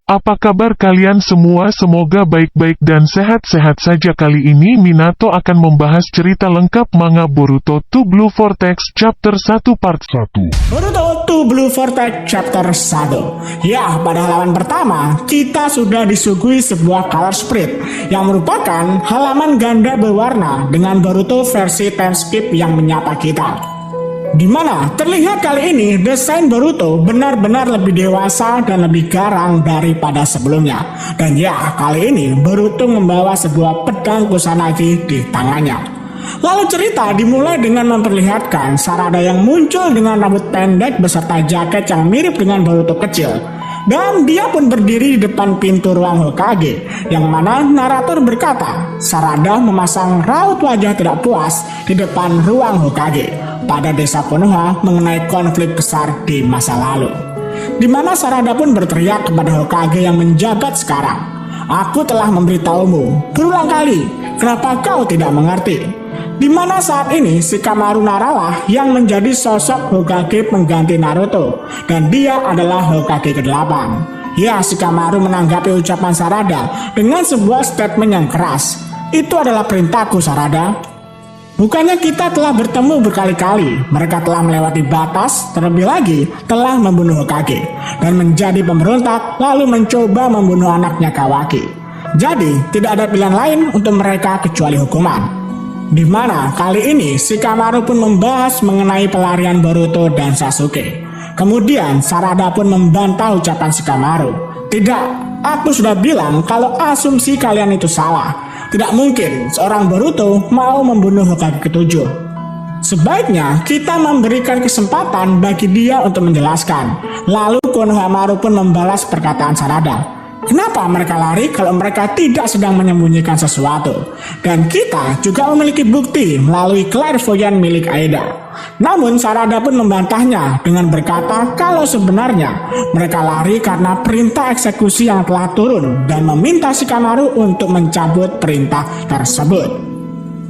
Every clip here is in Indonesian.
Apa kabar kalian semua? Semoga baik-baik dan sehat-sehat saja. Kali ini Minato akan membahas cerita lengkap manga Boruto 2 Blue Vortex Chapter 1 Part 1. Boruto 2 Blue Vortex Chapter 1. Ya, pada halaman pertama, kita sudah disuguhi sebuah color spread yang merupakan halaman ganda berwarna dengan Boruto versi time skip yang menyapa kita. Di mana terlihat kali ini desain Boruto benar-benar lebih dewasa dan lebih garang daripada sebelumnya. Dan ya, kali ini Boruto membawa sebuah pedang Kusanagi di tangannya. Lalu cerita dimulai dengan memperlihatkan Sarada yang muncul dengan rambut pendek beserta jaket yang mirip dengan Boruto kecil. Dan dia pun berdiri di depan pintu ruang Hokage, yang mana narator berkata, Sarada memasang raut wajah tidak puas di depan ruang Hokage pada desa Konoha mengenai konflik besar di masa lalu. Di mana Sarada pun berteriak kepada Hokage yang menjabat sekarang, aku telah memberitahumu berulang kali, kenapa kau tidak mengerti? Di mana saat ini Shikamaru Naralah yang menjadi sosok Hokage pengganti Naruto, dan dia adalah Hokage ke-8. Ya, Shikamaru menanggapi ucapan Sarada dengan sebuah statement yang keras. Itu adalah perintahku, Sarada. Bukannya kita telah bertemu berkali-kali, mereka telah melewati batas, terlebih lagi telah membunuh Hokage dan menjadi pemberontak lalu mencoba membunuh anaknya Kawaki. Jadi tidak ada pilihan lain untuk mereka kecuali hukuman. Di mana kali ini Shikamaru pun membahas mengenai pelarian Boruto dan Sasuke. Kemudian Sarada pun membantah ucapan Shikamaru. Tidak, aku sudah bilang kalau asumsi kalian itu salah. Tidak mungkin seorang Boruto mau membunuh Hokage ke-7. Sebaiknya kita memberikan kesempatan bagi dia untuk menjelaskan. Lalu Konohamaru pun membalas perkataan Sarada. Kenapa mereka lari kalau mereka tidak sedang menyembunyikan sesuatu? Dan kita juga memiliki bukti melalui clairvoyant milik Aida. Namun Sarada pun membantahnya dengan berkata kalau sebenarnya mereka lari karena perintah eksekusi yang telah turun dan meminta Shikamaru untuk mencabut perintah tersebut.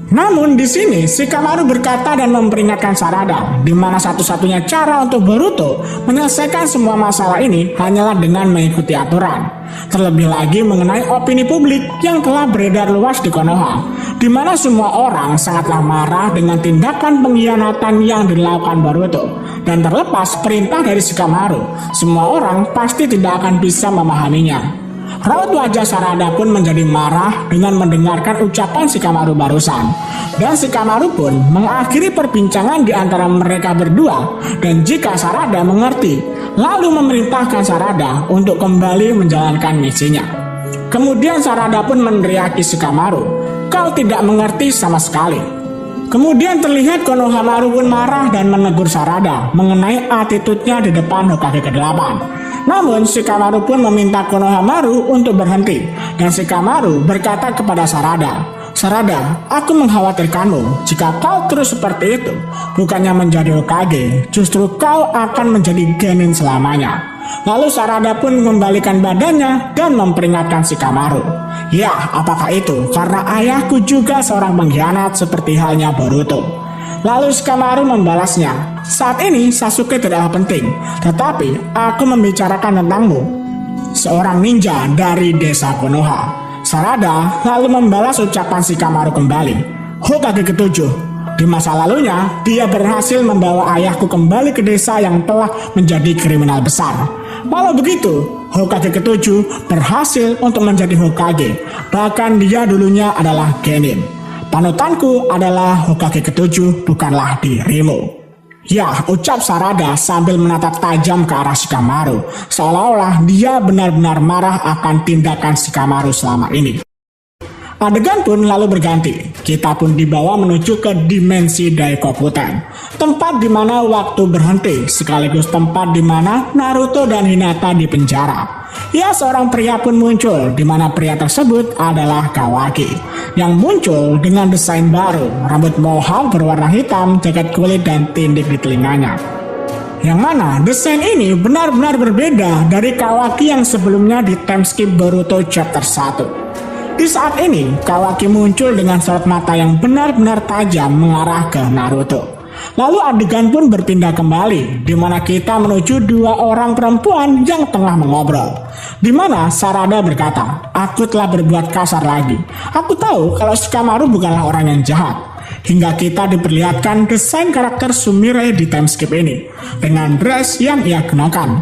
Namun di sini Shikamaru berkata dan memperingatkan Sarada, di mana satu-satunya cara untuk Boruto menyelesaikan semua masalah ini hanyalah dengan mengikuti aturan. Terlebih lagi mengenai opini publik yang telah beredar luas di Konoha, di mana semua orang sangatlah marah dengan tindakan pengkhianatan yang dilakukan Boruto. Dan terlepas perintah dari Shikamaru, semua orang pasti tidak akan bisa memahaminya. Raut wajah Sarada pun menjadi marah dengan mendengarkan ucapan Shikamaru barusan. Dan Shikamaru pun mengakhiri perbincangan di antara mereka berdua. Dan jika Sarada mengerti, lalu memerintahkan Sarada untuk kembali menjalankan misinya. Kemudian Sarada pun meneriaki Shikamaru, kau tidak mengerti sama sekali. Kemudian terlihat Konohamaru pun marah dan menegur Sarada mengenai attitude-nya di depan Hokage ke-8. Namun Shikamaru pun meminta Konohamaru untuk berhenti. Dan Shikamaru berkata kepada Sarada, Sarada, aku mengkhawatirkanmu. Jika kau terus seperti itu, bukannya menjadi Hokage, justru kau akan menjadi genin selamanya. Lalu Sarada pun membalikan badannya dan memperingatkan Shikamaru. Ya, apakah itu? Karena ayahku juga seorang pengkhianat seperti halnya Boruto. Lalu Shikamaru membalasnya, saat ini Sasuke tidaklah penting, tetapi aku membicarakan tentangmu, seorang ninja dari desa Konoha. Sarada lalu membalas ucapan Shikamaru kembali, Hokage ke-7. Di masa lalunya, dia berhasil membawa ayahku kembali ke desa yang telah menjadi kriminal besar. Walau begitu, Hokage ke-7 berhasil untuk menjadi Hokage. Bahkan dia dulunya adalah genin. Panutanku adalah Hokage ke-7, bukanlah dirimu. Ya, ucap Sarada sambil menatap tajam ke arah Shikamaru, seolah-olah dia benar-benar marah akan tindakan Shikamaru selama ini. Adegan pun lalu berganti. Kita pun dibawa menuju ke dimensi Daikokuten, tempat di mana waktu berhenti, sekaligus tempat di mana Naruto dan Hinata dipenjara. Ya, seorang pria pun muncul, di mana pria tersebut adalah Kawaki, yang muncul dengan desain baru, rambut mohawk berwarna hitam, jaket kulit dan tindik di telinganya. Yang mana desain ini benar-benar berbeda dari Kawaki yang sebelumnya di time skip Boruto chapter 1. Di saat ini, Kawaki muncul dengan sorot mata yang benar-benar tajam mengarah ke Naruto. Lalu adegan pun berpindah kembali, di mana kita menuju dua orang perempuan yang tengah mengobrol. Di mana Sarada berkata, "Aku telah berbuat kasar lagi. Aku tahu kalau Shikamaru bukanlah orang yang jahat." Hingga kita diperlihatkan desain karakter Sumire di timeskip ini, dengan dress yang ia kenakan.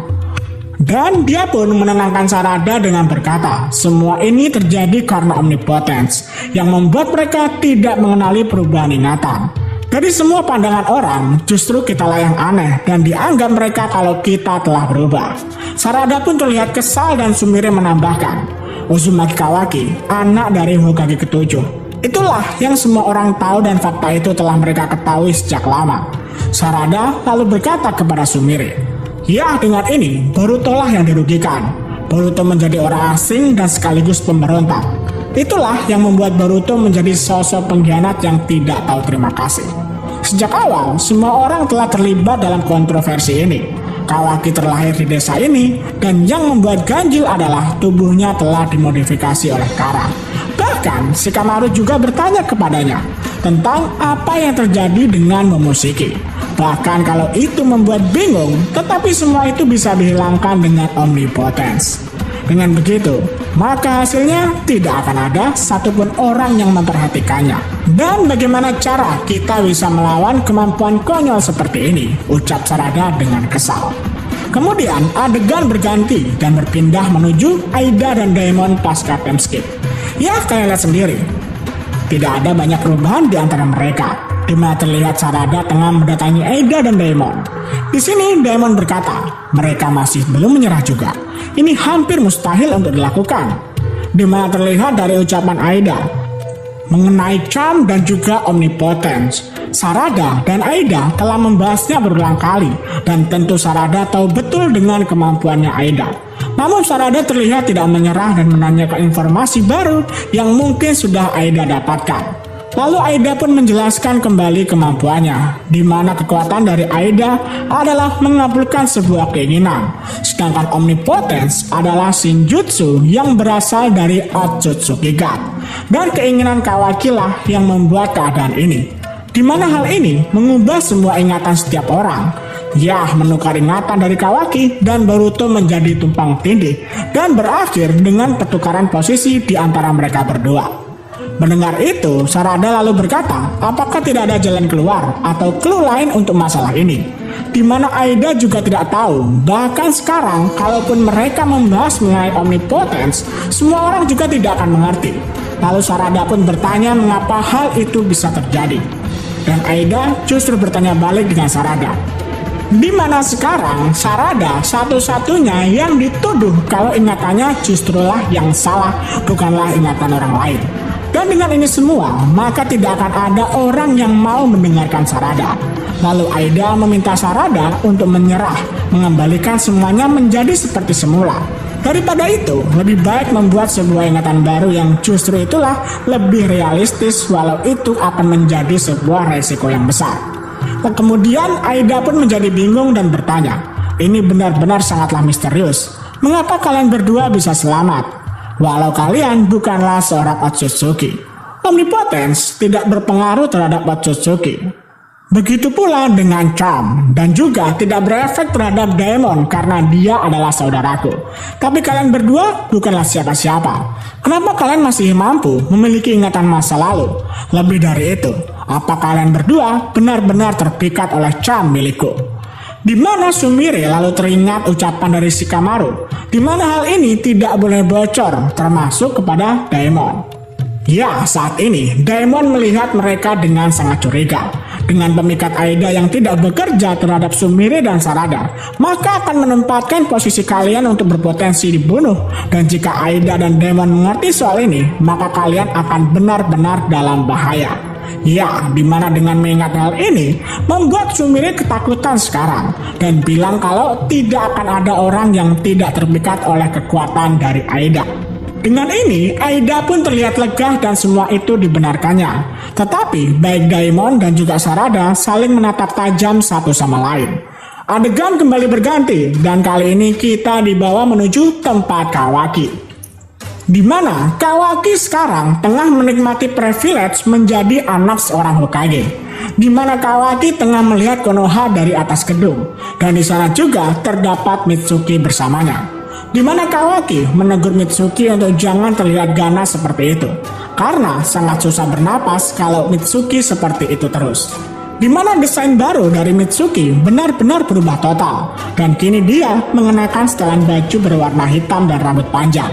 Dan dia pun menenangkan Sarada dengan berkata, semua ini terjadi karena omnipotence, yang membuat mereka tidak mengenali perubahan ingatan. Dari semua pandangan orang, justru kitalah yang aneh dan dianggap mereka kalau kita telah berubah. Sarada pun terlihat kesal dan Sumire menambahkan, Uzumaki Kawaki, anak dari Hokage ke-7. Itulah yang semua orang tahu dan fakta itu telah mereka ketahui sejak lama. Sarada lalu berkata kepada Sumire, "Ya, dengan ini Boruto lah yang dirugikan. Boruto menjadi orang asing dan sekaligus pemberontak. Itulah yang membuat Boruto menjadi sosok pengkhianat yang tidak tahu terima kasih. Sejak awal, semua orang telah terlibat dalam kontroversi ini. Kawaki terlahir di desa ini, dan yang membuat ganjil adalah tubuhnya telah dimodifikasi oleh Kara. Bahkan, Shikamaru juga bertanya kepadanya tentang apa yang terjadi dengan Momoshiki. Bahkan kalau itu membuat bingung, tetapi semua itu bisa dihilangkan dengan omnipotence. Dengan begitu, maka hasilnya tidak akan ada satupun orang yang memperhatikannya. Dan bagaimana cara kita bisa melawan kemampuan konyol seperti ini? Ucap Sarada dengan kesal. Kemudian adegan berganti dan berpindah menuju Aida dan Daemon pasca timeskip. Ya, kalian lihat sendiri. Tidak ada banyak perubahan di antara mereka, di mana terlihat Sarada tengah mendatangi Aida dan Daemon. Di sini Daemon berkata, mereka masih belum menyerah juga. Ini hampir mustahil untuk dilakukan. Di mana terlihat dari ucapan Aida mengenai charm dan juga omnipotence. Sarada dan Aida telah membahasnya berulang kali, dan tentu Sarada tahu betul dengan kemampuannya Aida. Namun Sarada terlihat tidak menyerah dan menanyakan informasi baru yang mungkin sudah Aida dapatkan. Lalu Aida pun menjelaskan kembali kemampuannya, di mana kekuatan dari Aida adalah mengabulkan sebuah keinginan, sedangkan omnipotence adalah Shinjutsu yang berasal dari Otsutsu Kigat. Dan keinginan Kawaki lah yang membuat keadaan ini, di mana hal ini mengubah semua ingatan setiap orang. Ya, menukar ingatan dari Kawaki dan Boruto menjadi tumpang tindih dan berakhir dengan pertukaran posisi di antara mereka berdua. Mendengar itu, Sarada lalu berkata, apakah tidak ada jalan keluar atau clue lain untuk masalah ini? Di mana Aida juga tidak tahu. Bahkan sekarang, kalaupun mereka membahas mengenai omnipotence, semua orang juga tidak akan mengerti. Lalu Sarada pun bertanya mengapa hal itu bisa terjadi. Dan Aida justru bertanya balik dengan Sarada. Di mana sekarang Sarada satu-satunya yang dituduh kalau ingatannya justrulah yang salah, bukanlah ingatan orang lain. Dan dengan ini semua, maka tidak akan ada orang yang mau mendengarkan Sarada. Lalu Aida meminta Sarada untuk menyerah, mengembalikan semuanya menjadi seperti semula. Daripada itu, lebih baik membuat sebuah ingatan baru yang justru itulah lebih realistis, walau itu akan menjadi sebuah resiko yang besar. Kemudian Aida pun menjadi bingung dan bertanya, ini benar-benar sangatlah misterius. Mengapa kalian berdua bisa selamat? Walau kalian bukanlah seorang Otsutsuki. Omnipotence tidak berpengaruh terhadap Otsutsuki. Begitu pula dengan charm, dan juga tidak berefek terhadap Daemon karena dia adalah saudaraku. Tapi kalian berdua bukanlah siapa-siapa. Kenapa kalian masih mampu memiliki ingatan masa lalu? Lebih dari itu, apa kalian berdua benar-benar terpikat oleh charm milikku? Di mana Sumire lalu teringat ucapan dari Shikamaru, di mana hal ini tidak boleh bocor, termasuk kepada Daemon. Ya, saat ini Daemon melihat mereka dengan sangat curiga. Dengan pemikat Aida yang tidak bekerja terhadap Sumire dan Sarada, maka akan menempatkan posisi kalian untuk berpotensi dibunuh. Dan jika Aida dan Daemon mengerti soal ini, maka kalian akan benar-benar dalam bahaya. Ya, dimana dengan mengingat hal ini, membuat Sumire ketakutan sekarang, dan bilang kalau tidak akan ada orang yang tidak terpikat oleh kekuatan dari Aida. Dengan ini, Aida pun terlihat lega dan semua itu dibenarkannya. Tetapi, baik Daemon dan juga Sarada saling menatap tajam satu sama lain. Adegan kembali berganti, dan kali ini kita dibawa menuju tempat Kawaki. di mana Kawaki sekarang tengah menikmati privilege menjadi anak seorang Hokage, di mana Kawaki tengah melihat Konoha dari atas gedung, dan di sana juga terdapat Mitsuki bersamanya. Di mana Kawaki menegur Mitsuki untuk jangan terlihat ganas seperti itu, karena sangat susah bernapas kalau Mitsuki seperti itu terus. Di mana desain baru dari Mitsuki benar-benar berubah total, dan kini dia mengenakan setelan baju berwarna hitam dan rambut panjang.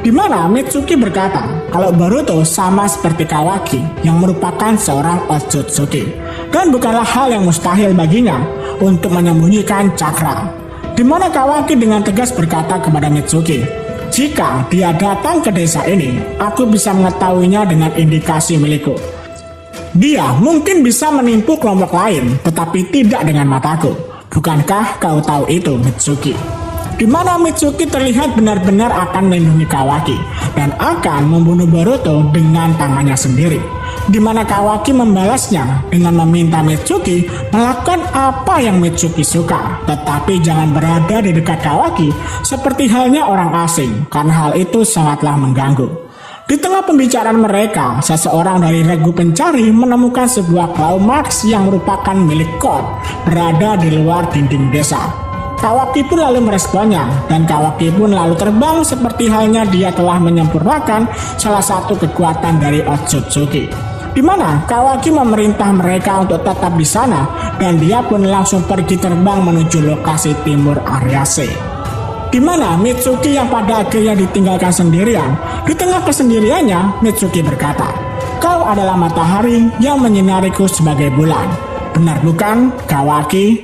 Di mana Mitsuki berkata kalau Boruto sama seperti Kawaki yang merupakan seorang Otsutsuki, dan bukanlah hal yang mustahil baginya untuk menyembunyikan cakra. Di mana Kawaki dengan tegas berkata kepada Mitsuki, jika dia datang ke desa ini, aku bisa mengetahuinya dengan indikasi milikku. Dia mungkin bisa menipu kelompok lain, tetapi tidak dengan mataku. Bukankah kau tahu itu, Mitsuki? Di mana Mitsuki terlihat benar-benar akan melindungi Kawaki dan akan membunuh Boruto dengan tangannya sendiri. Di mana Kawaki membalasnya dengan meminta Mitsuki melakukan apa yang Mitsuki suka, tetapi jangan berada di dekat Kawaki seperti halnya orang asing, karena hal itu sangatlah mengganggu. Di tengah pembicaraan mereka, seseorang dari regu pencari menemukan sebuah claw marks yang merupakan milik Code berada di luar dinding desa. Kawaki pun lalu meresponnya, dan Kawaki pun lalu terbang seperti halnya dia telah menyempurnakan salah satu kekuatan dari Otsutsuki. Di mana Kawaki memerintah mereka untuk tetap di sana, dan dia pun langsung pergi terbang menuju lokasi timur area C. Di mana Mitsuki yang pada akhirnya ditinggalkan sendirian. Di tengah kesendiriannya, Mitsuki berkata, kau adalah matahari yang menyinariku sebagai bulan. Benar bukan, Kawaki?